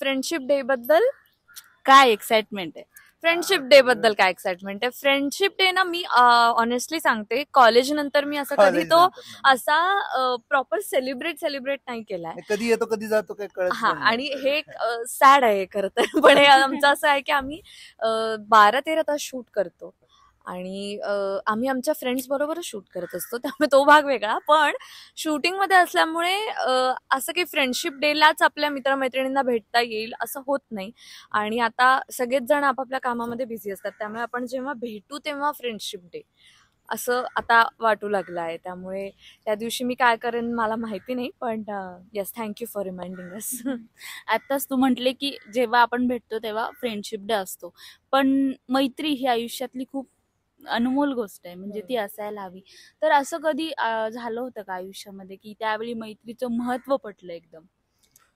Friendship day बद्दल काय excitement आहे? फ्रेंडशिप डे बद्दल काय एक्साइटमेंट आहे? फ्रेंडशिप डे ना, मी ऑनेस्टली सांगते, कॉलेज नंतर मी असं कधी तो असा प्रॉपर सेलिब्रेट नाही केलाय. कधी येतो कधी जातो काय कळत हा, आणि हे सॅड आहे खरं तर. पण हे आमचं असं आहे की आम्ही 12-13 तास शूट करतो आणि आम्ही आमच्या फ्रेंड्स बरोबर शूट करत असतो, त्यामुळे तो भाग वेगळा. पण शूटिंग मध्ये असल्यामुळे असं काही फ्रेंडशिप डेलाच आपल्या मित्रमैत्रिणींना भेटता येईल असं होत नाही. आणि आता सगळेच जण आपापल्या कामामध्ये बिझी असतात, त्यामुळे आपण जेव्हा भेटू तेव्हा फ्रेंडशिप डे असं आता वाटू लागलं आहे. त्यामुळे त्या दिवशी मी काय करेन मला माहिती नाही, पण येस, थँक्यू फॉर रिमाइंडिंग अस. आताच तू म्हटले की जेव्हा आपण भेटतो तेव्हा फ्रेंडशिप डे असतो, पण मैत्री ही आयुष्यातली खूप अनमोल गोष्ट आहे, म्हणजे ती असायला हवी. तर असं कधी झालं होतं का आयुष्यामध्ये की त्यावेळी मैत्रीचं महत्व पटलं एकदम?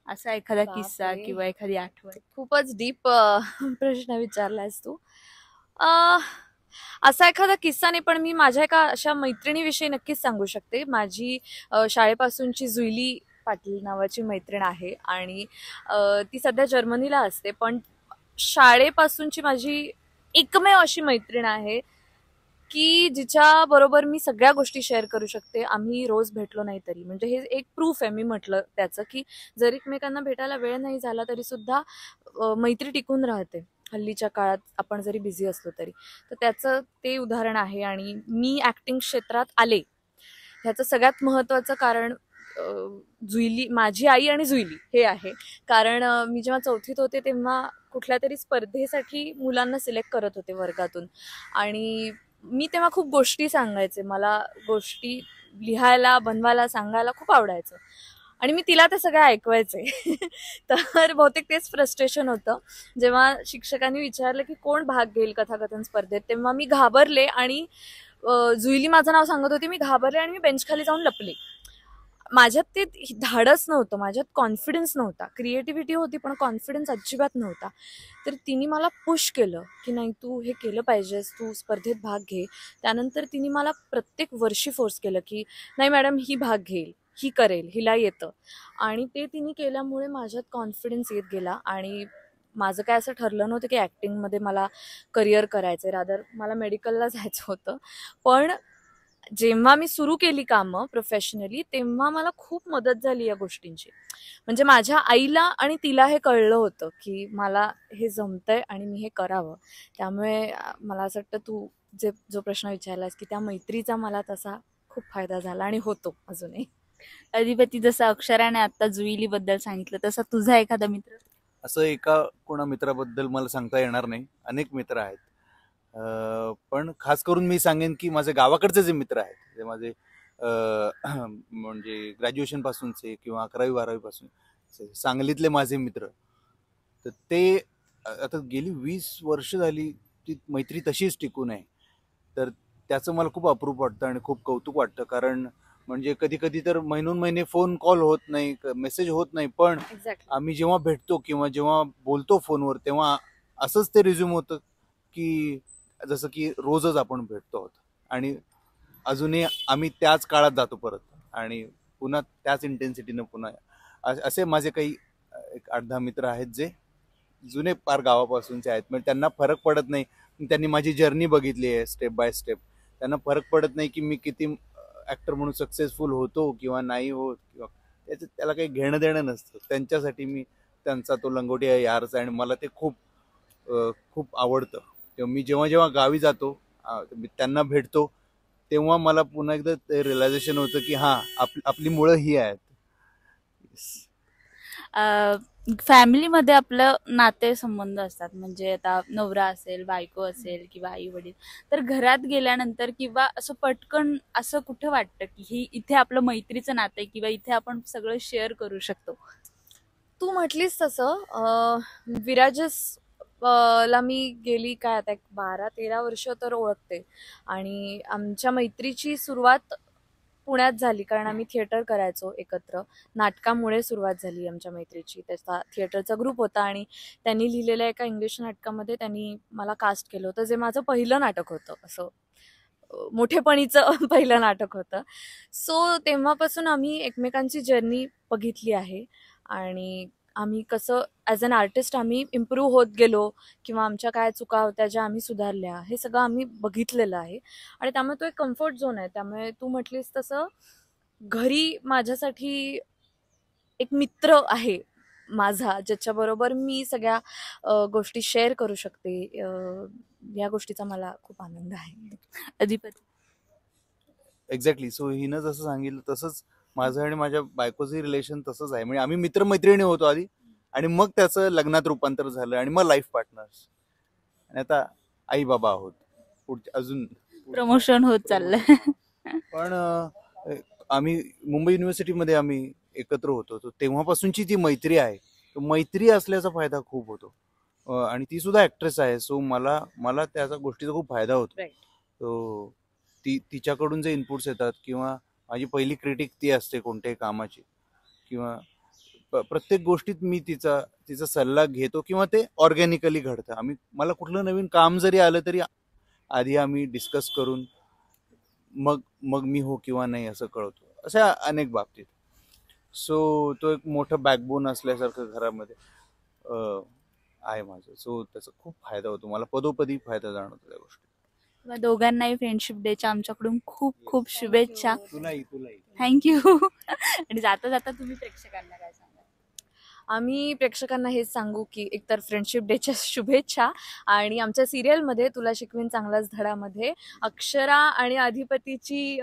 असा एखादा किस्सा बापरे. किंवा एखादी आठवण? खूपच डीप प्रश्न विचारलायस तू. असा एखादा किस्सा नाही, पण मी माझ्या एका अशा मैत्रिणीविषयी नक्कीच सांगू शकते. माझी शाळेपासूनची जुईली पाटील नावाची मैत्रीण आहे आणि ती सध्या जर्मनीला असते. पण शाळेपासूनची माझी एकमेव अशी मैत्रीण आहे की जिच्या बरोबर मी सगळ्या गोष्टी शेअर करू शकते, आम्ही रोज भेटलो नाही तरी. म्हणजे हे एक प्रूफ आहे, मी म्हटलं त्याचं, की जर एकमेकांना भेटायला वेळ नाही झाला तरी सुद्धा मैत्री टिकून राहते हल्लीच्या काळात, आपण जरी बिझी असलो तरी. तर त्याचं ते उदाहरण आहे. आणि मी ऍक्टिंग क्षेत्रात आले ह्याचं सगळ्यात महत्त्वाचं कारण जुईली, माझी आई आणि जुईली हे आहे. कारण मी जेव्हा 4थीत होते तेव्हा कुठल्या तरी स्पर्धेसाठी मुलांना सिलेक्ट करत होते वर्गातून, आणि मी तेव्हा खूप गोष्टी सांगायचे, मला गोष्टी लिहायला बनवायला सांगायला खूप आवडायचं, आणि मी तिला ते सगळं ऐकवायचे. तर बहुतेक तेच फ्रस्ट्रेशन होतं. जेव्हा शिक्षकांनी विचारलं की कोण भाग घेईल कथाकथन स्पर्धेत, तेव्हा मी घाबरले आणि जुईली माझं नाव सांगत होती, मी घाबरले आणि मी बेंच खाली जाऊन लपले. माझ्यात ते धाडस नव्हतं, माझ्यात कॉन्फिडन्स नव्हता. क्रिएटिव्हिटी होती पण कॉन्फिडन्स अजिबात नव्हता. तर तिने मला पुश केलं की नाही, तू हे केलं पाहिजेस, तू स्पर्धेत भाग घे. त्यानंतर तिने मला प्रत्येक वर्षी फोर्स केलं की नाही मॅडम, ही भाग घेईल, ही करेल, हिला येतं. आणि ते तिने केल्यामुळे माझ्यात कॉन्फिडन्स येत गेला. आणि माझं काय असं ठरलं नव्हतं की ॲक्टिंगमध्ये मला करिअर करायचं, रादर मला मेडिकलला जायचं होतं. पण जेव्हा मी सुरू केली कामं प्रोफेशनली तेव्हा मला खूप मदत झाली या गोष्टींची. म्हणजे माझ्या आईला आणि तिला हे कळलं होतं की मला हे जमतंय आणि मी हे करावं. त्यामुळे मला असं वाटतं तू जो प्रश्न विचारलास की त्या मैत्रीचा मला तसा खूप फायदा झाला आणि होतो अजूनही. अधिपती, जसं अक्षराने आता जुईली बद्दल सांगितलं तसा तुझा एखादा मित्र? असं एका कोणा मित्राबद्दल मला सांगता येणार नाही, अनेक मित्र आहेत. पण खास करून मी सांगेन की माझे गावाकडचे जे मित्र आहेत, ते माझे म्हणजे ग्रॅज्युएशन पासूनचे किंवा 11वी-12वी पासून सांगलीतले माझे मित्र, तर ते आता गेली 20 वर्ष झाली ती मैत्री तशीच टिकून आहे. तर त्याचं मला खूप अप्रूप वाटतं आणि खूप कौतुक वाटतं. कारण म्हणजे कधी कधी तर महिने फोन कॉल होत नाही, मेसेज होत नाही, पण आम्ही जेव्हा भेटतो किंवा जेव्हा बोलतो फोनवर तेव्हा असंच ते रिझ्यूम होतं की जसं की रोजच आपण भेटतो आहोत. आणि अजूनही आम्ही त्याच काळात जातो परत आणि पुन्हा त्याच इंटेन्सिटीनं पुन्हा असे माझे काही 8-10 मित्र आहेत जे जुने पार गावापासूनचे आहेत. म्हणजे त्यांना फरक पडत नाही, त्यांनी माझी जर्नी बघितली आहे स्टेप बाय स्टेप. त्यांना फरक पडत नाही की मी किती ॲक्टर म्हणून सक्सेसफुल होतो किंवा नाही होत, किंवा त्याला काही घेणं देणं नसतं. त्यांच्यासाठी मी त्यांचा तो लंगोटी आहे यारच आहे आणि मला ते खूप खूप आवडतं. तेव्हा मी जेव्हा जेव्हा गावी जातो, त्यांना भेटतो, तेव्हा मला पुन्हा एकदा ते रिअलायझेशन होतं की हां, आपली मुळं ही आहेत. फॅमिलीमध्ये आपलं नाते संबंध असतात, म्हणजे आता नवरा असेल, बायको असेल किंवा आई वडील, तर घरात गेल्यानंतर किंवा असं पटकन असं कुठं वाटतं की ही इथे आपलं मैत्रीचं नातं आहे किंवा इथे आपण सगळं शेअर करू शकतो? तू म्हटलीस तसं विराजस ला मी गेली काय आता 12-13 वर्ष तर ओळखते. आणि आमच्या मैत्रीची सुरुवात पुण्यात झाली, कारण आम्ही थिएटर करायचो एकत्र. नाटकामुळे सुरुवात झाली आमच्या मैत्रीची. त्याचा थिएटरचा ग्रुप होता आणि त्यांनी लिहिलेल्या एका इंग्लिश नाटकामध्ये त्यांनी मला कास्ट केलं होतं, जे माझं पहिलं नाटक होतं, असं मोठेपणीचं पहिलं नाटक होतं. सो तेव्हापासून आम्ही एकमेकांची जर्नी बघितली आहे. आणि आम्ही कसं ॲज अन आर्टिस्ट आम्ही इम्प्रूव्ह होत गेलो किंवा आमच्या काय चुका होत्या ज्या आम्ही सुधारल्या, हे सगळं आम्ही बघितलेलं आहे. आणि त्यामुळे तो एक कम्फर्ट झोन आहे. त्यामुळे तू म्हटलीस तसं घरी माझ्यासाठी एक मित्र आहे माझा, ज्याच्याबरोबर मी सगळ्या गोष्टी शेअर करू शकते. या गोष्टीचा मला खूप आनंद आहे. अधिपती. एक्झॅक्टली. सो हिनं जसं सांगितलं तसंच माझं आणि माझ्या बायकोचं रिलेशन तसंच आहे. म्हणजे आम्ही मित्रमैत्रिणी होतो आधी, आणि मग त्याचं लग्नात रूपांतर झालं, आणि मग लाईफ पार्टनर्स, आणि आता आई बाबा आहोत. पुढच्या अजून प्रमोशन होत चाललंय. पण आम्ही मुंबई युनिव्हर्सिटीमध्ये आम्ही एकत्र होतो. तो तेव्हापासूनची ती मैत्री आहे. तो मैत्री असल्याचा फायदा खूप होतो. आणि ती सुद्धा ऍक्ट्रेस आहे. सो मला त्याचा गोष्टीचा खूप फायदा होतो. Right. तो तिच्याकडून जे इनपुट्स येतात, किंवा माझी पहिली क्रिटिक ती असते कोणत्याही कामाची, किंवा प्रत्येक गोष्टीत मी तिचा सल्ला घेतो, किंवा ते ऑर्गॅनिकली घडतं. मला कुठलं नवीन काम जरी आलं तरी आधी आम्ही डिस्कस करून मग मी हो किंवा नाही असं कळवतो, अशा अनेक बाबतीत. सो तो एक मोठं बॅकबोन असल्यासारखं घरामध्ये आहे माझं. सो त्याचा खूप फायदा होतो मला, पदोपदी फायदा जाणवतो त्या गोष्टी. मग दोघांनाही फ्रेंडशिप डेच्या आमच्याकडून खूप खूप शुभेच्छा. तुलाही थँक्यू. आणि जाता जाता तुम्ही प्रेक्षकांना काय सांगा? आम्ही प्रेक्षकांना हेच सांगू की एकतर फ्रेंडशिप डेच्या शुभेच्छा, आणि आमच्या सिरियलमध्ये तुला शिकवीन चांगलाच धडामध्ये अक्षरा आणि अधिपतीची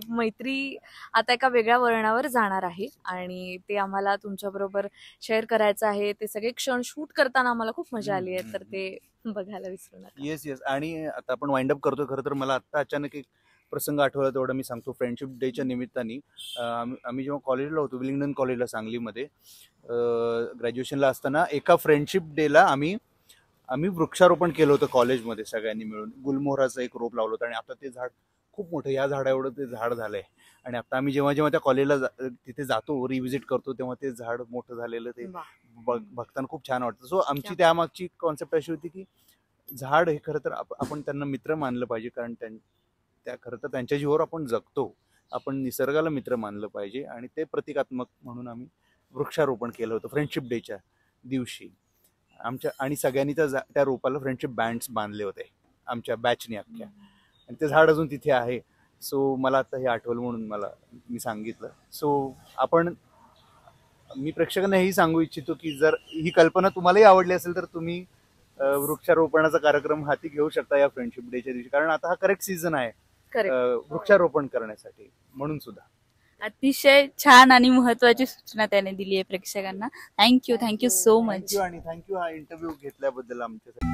मैत्री आता एका वेगळ्या वळणावर जाणार आहे, आणि ते आम्हाला तुमच्याबरोबर शेअर करायचं आहे. ते सगळे क्षण शूट करताना आम्हाला खूप मजा आली आहे, तर ते बघायला विसरू नका. येस. आणि आता आपण वाइंड अप करतोय. खरं तर मला आता अचानक एक प्रसंग आठवला, तेवढं मी सांगतो. फ्रेंडशिप डेच्या निमित्ताने आम्ही जेव्हा कॉलेजला होतो, विलिंग्डन कॉलेजला सांगलीमध्ये, ग्रॅज्युएशनला असताना एका फ्रेंडशिप डेला आम्ही वृक्षारोपण केलं होतं कॉलेजमध्ये सगळ्यांनी मिळून. गुलमोहराचं एक रोप लावलं होतं, आणि आता ते झाड खूप मोठं, या झाडा एवढं ते झाड झालंय. आणि आता आम्ही जेव्हा त्या कॉलेजला तिथे जातो, रिव्हिजिट करतो, तेव्हा ते झाड मोठं झालेलं ते बघताना खूप छान वाटतं. सो आमची त्यामागची कॉन्सेप्ट अशी होती की झाड हे खरं तर आपण त्यांना मित्र मानलं पाहिजे, कारण त्या खरं तर त्यांच्या जीवावर आपण जगतो. आपण निसर्गाला मित्र मानलं पाहिजे, आणि ते प्रतिकात्मक म्हणून आम्ही वृक्षारोपण केलं होतं फ्रेंडशिप डेच्या दिवशी आमच्या. आणि सगळ्यांनी त्या रोपाला फ्रेंडशिप बँड्स बांधले होते आमच्या बॅचने अख्ख्या, आणि ते झाड अजून तिथे आहे. सो मला आता हे आठवलं म्हणून मी सांगितलं. सो मी प्रेक्षकांना हेही सांगू इच्छितो की जर ही कल्पना तुम्हालाही आवडली असेल तर तुम्ही वृक्षारोपणाचा कार्यक्रम हाती घेऊ शकता या फ्रेंडशिप डेच्या दिवशी, कारण आता हा करेक्ट सीझन आहे वृक्षारोपण करण्यासाठी. म्हणून सुद्धा अतिशय छान आणि महत्वाची सूचना त्याने दिली आहे प्रेक्षकांना. Thank you so much. आणि थँक्यू हा इंटरव्ह्यू घेतल्याबद्दल आमच्यासाठी.